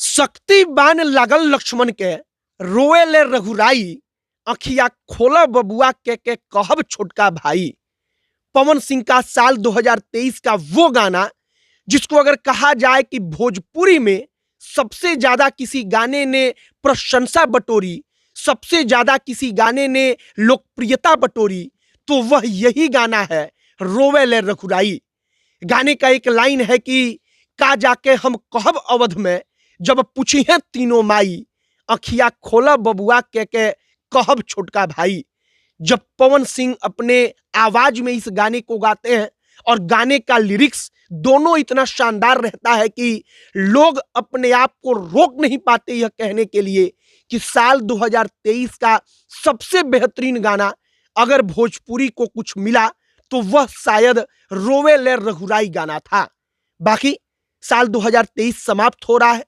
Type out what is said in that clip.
शक्ति बान लागल लक्ष्मण के, रोए ले रघुराई, अखिया खोला बबुआ के कहब छोटका भाई। पवन सिंह का साल 2023 का वो गाना जिसको अगर कहा जाए कि भोजपुरी में सबसे ज्यादा किसी गाने ने प्रशंसा बटोरी, सबसे ज्यादा किसी गाने ने लोकप्रियता बटोरी, तो वह यही गाना है, रोवे ले रघुराई। गाने का एक लाइन है कि का जाके हम कहब अवध में, जब पूछी है तीनों माई, अखिया खोला बबुआ के कहब छोटका भाई। जब पवन सिंह अपने आवाज में इस गाने को गाते हैं और गाने का लिरिक्स दोनों इतना शानदार रहता है कि लोग अपने आप को रोक नहीं पाते यह कहने के लिए कि साल 2023 का सबसे बेहतरीन गाना अगर भोजपुरी को कुछ मिला तो वह शायद रोवे ले रघुराई गाना था। बाकी साल 2023 समाप्त हो रहा है